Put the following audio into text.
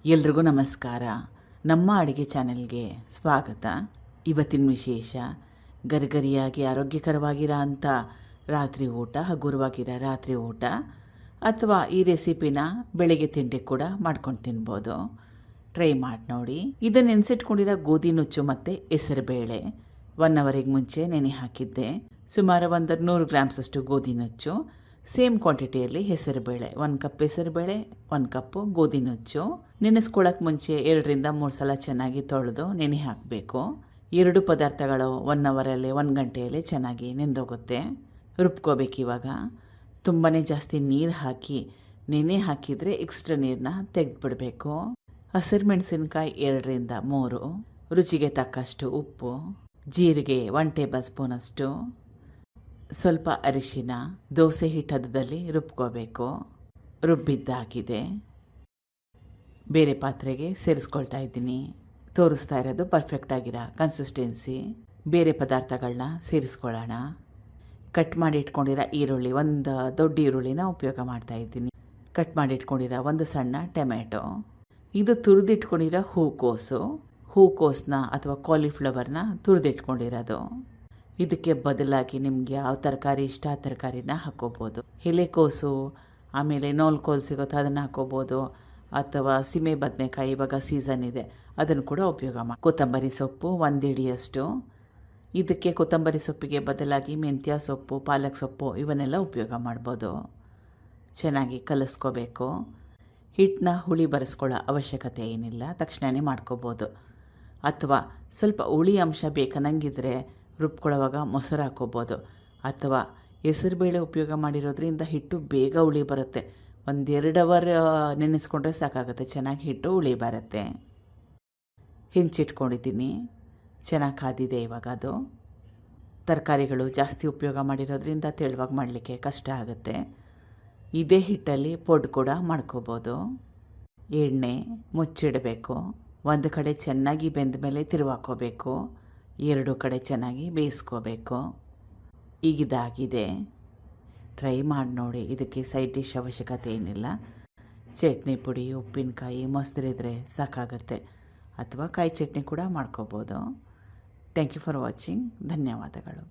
ಎಲ್ರಿಗೂ ನಮಸ್ಕಾರ. ನಮ್ಮ ಅಡುಗೆ ಚಾನೆಲ್ಗೆ ಸ್ವಾಗತ. ಇವತ್ತಿನ ವಿಶೇಷ ಗರಿಗರಿಯಾಗಿ ಆರೋಗ್ಯಕರವಾಗಿರೋ ಅಂಥ ರಾತ್ರಿ ಊಟ, ಹಗುರವಾಗಿರೋ ರಾತ್ರಿ ಊಟ, ಅಥವಾ ಈ ರೆಸಿಪಿನ ಬೆಳಗ್ಗೆ ತಿಂಡಿ ಕೂಡ ಮಾಡ್ಕೊಂಡು ತಿನ್ಬೋದು. ಟ್ರೈ ಮಾಡಿ ನೋಡಿ. ಇದನ್ನು ನೆನೆಸಿಟ್ಕೊಂಡಿರೋ ಗೋಧಿ ನುಚ್ಚು ಮತ್ತು ಹೆಸರುಬೇಳೆ 1 ಅವರಿಗೆ ಮುಂಚೆ ನೆನೆ ಹಾಕಿದ್ದೆ. ಸುಮಾರು 100 ಗ್ರಾಮ್ಸಷ್ಟು ಗೋಧಿ ನುಚ್ಚು, ಸೇಮ್ ಕ್ವಾಂಟಿಟಿಯಲ್ಲಿ ಹೆಸರುಬೇಳೆ, 1 ಕಪ್ ಹೆಸರುಬೇಳೆ, 1 ಕಪ್ಪು ಗೋಧಿ ನುಚ್ಚು. ನೆನೆಸ್ಕೊಳ್ಳೋಕೆ ಮುಂಚೆ 2 ರಿಂದ 3 ಸಲ ಚೆನ್ನಾಗಿ ತೊಳೆದು ನೆನೆ ಹಾಕಬೇಕು. 2 ಪದಾರ್ಥಗಳು 1 ಅವರಲ್ಲಿ 1 ಗಂಟೆಯಲ್ಲಿ ಚೆನ್ನಾಗಿ ನೆಂದೋಗುತ್ತೆ. ರುಬ್ಕೋಬೇಕು. ಇವಾಗ ತುಂಬಾ ಜಾಸ್ತಿ ನೀರು ಹಾಕಿ ನೆನೆ ಹಾಕಿದರೆ ಎಕ್ಸ್ಟ್ರಾ ನೀರನ್ನ ತೆಗೆದುಬಿಡಬೇಕು. ಹಸಿರು ಮೆಣಸಿನ್ಕಾಯಿ 2 ರಿಂದ 3, ರುಚಿಗೆ ತಕ್ಕಷ್ಟು ಉಪ್ಪು, ಜೀರಿಗೆ 1 ಟೇಬಲ್ ಸ್ಪೂನಷ್ಟು, ಸ್ವಲ್ಪ ಅರಿಶಿನ, ದೋಸೆ ಹಿಟ್ಟು ಹದದಲ್ಲಿ ರುಬ್ಕೋಬೇಕು. ರುಬ್ಬಿದ್ದಾಗಿದೆ. ಬೇರೆ ಪಾತ್ರೆಗೆ ಸೇರಿಸ್ಕೊಳ್ತಾ ಇದ್ದೀನಿ. ತೋರಿಸ್ತಾ ಇರೋದು ಪರ್ಫೆಕ್ಟಾಗಿರೋ ಕನ್ಸಿಸ್ಟೆನ್ಸಿ. ಬೇರೆ ಪದಾರ್ಥಗಳನ್ನ ಸೇರಿಸ್ಕೊಳ್ಳೋಣ. ಕಟ್ ಮಾಡಿ ಇಟ್ಕೊಂಡಿರೋ ಈರುಳ್ಳಿ, 1 ದೊಡ್ಡ ಈರುಳ್ಳಿನ ಉಪಯೋಗ ಮಾಡ್ತಾ ಇದ್ದೀನಿ. ಕಟ್ ಮಾಡಿ ಇಟ್ಕೊಂಡಿರೋ 1 ಸಣ್ಣ ಟೊಮೆಟೊ. ಇದು ತುರಿದಿಟ್ಕೊಂಡಿರೋ ಹೂಕೋಸನ್ನ ಅಥವಾ ಕಾಲಿಫ್ಲವರ್ನ ತುರಿದಿಟ್ಕೊಂಡಿರೋದು. ಇದಕ್ಕೆ ಬದಲಾಗಿ ನಿಮಗೆ ಯಾವ ತರಕಾರಿ ಇಷ್ಟ ಆ ತರಕಾರಿನ ಹಾಕ್ಕೋಬೋದು. ಎಲೆಕೋಸು, ಆಮೇಲೆ ನೋಲ್ಕೋಲ್ ಸಿಗುತ್ತೆ, ಅದನ್ನು ಹಾಕ್ಕೋಬೋದು. ಅಥವಾ ಸೀಮೆ ಬದನೆಕಾಯಿ, ಇವಾಗ ಸೀಸನ್ ಇದೆ, ಅದನ್ನು ಕೂಡ ಉಪಯೋಗ ಮಾಡಿ. ಕೊತ್ತಂಬರಿ ಸೊಪ್ಪು 1 ಹಿಡಿಯಷ್ಟು. ಇದಕ್ಕೆ ಕೊತ್ತಂಬರಿ ಸೊಪ್ಪಿಗೆ ಬದಲಾಗಿ ಮೆಂತ್ಯ ಸೊಪ್ಪು, ಪಾಲಕ್ ಸೊಪ್ಪು ಇವನ್ನೆಲ್ಲ ಉಪಯೋಗ ಮಾಡ್ಬೋದು. ಚೆನ್ನಾಗಿ ಕಲಿಸ್ಕೋಬೇಕು. ಹಿಟ್ಟನ್ನ ಹುಳಿ ಬರೆಸ್ಕೊಳ್ಳೋ ಅವಶ್ಯಕತೆ ಏನಿಲ್ಲ, ತಕ್ಷಣವೇ ಮಾಡ್ಕೋಬೋದು. ಅಥವಾ ಸ್ವಲ್ಪ ಹುಳಿ ಅಂಶ ಬೇಕನ್ನಂಗಿದ್ರೆ ರುಬ್ಕೊಳ್ಳೋವಾಗ ಮೊಸರು ಹಾಕ್ಕೋಬೋದು. ಅಥವಾ ಹೆಸರುಬೇಳೆ ಉಪಯೋಗ ಮಾಡಿರೋದ್ರಿಂದ ಹಿಟ್ಟು ಬೇಗ ಹುಳಿ ಬರುತ್ತೆ. 1-2 ಅವರ್ ನೆನೆಸ್ಕೊಂಡ್ರೆ ಸಾಕಾಗುತ್ತೆ, ಚೆನ್ನಾಗಿ ಹಿಟ್ಟು ಹುಳಿ ಬರುತ್ತೆ. ಹೆಂಚಿಟ್ಕೊಂಡಿದ್ದೀನಿ, ಚೆನ್ನಾಗಿ ಕಾದಿದೆ ಇವಾಗ. ಅದು ತರಕಾರಿಗಳು ಜಾಸ್ತಿ ಉಪಯೋಗ ಮಾಡಿರೋದ್ರಿಂದ ತೆಳುವಾಗಿ ಮಾಡಲಿಕ್ಕೆ ಕಷ್ಟ ಆಗುತ್ತೆ. ಇದೇ ಹಿಟ್ಟಲ್ಲಿ ಪೊಡ್ ಕೂಡ ಮಾಡ್ಕೋಬೋದು. ಎಣ್ಣೆ ಮುಚ್ಚಿಡಬೇಕು. 1 ಕಡೆ ಚೆನ್ನಾಗಿ ಬೆಂದ ಮೇಲೆ ತಿರುವಾಕೋಬೇಕು. 2 ಕಡೆ ಚೆನ್ನಾಗಿ ಬೇಯಿಸ್ಕೋಬೇಕು. ಈಗಿದಾಗಿದೆ. ಟ್ರೈ ಮಾಡಿ ನೋಡಿ. ಇದಕ್ಕೆ ಸೈಡ್ ಡಿಶ್ ಅವಶ್ಯಕತೆ ಏನಿಲ್ಲ. ಚಟ್ನಿ ಪುಡಿ, ಉಪ್ಪಿನಕಾಯಿ, ಮೊಸರಿದ್ರೆ ಸಾಕಾಗುತ್ತೆ. ಅಥವಾ ಕಾಯಿ ಚಟ್ನಿ ಕೂಡ ಮಾಡ್ಕೋಬೋದು. Thank you for watching. ಧನ್ಯವಾದಗಳು.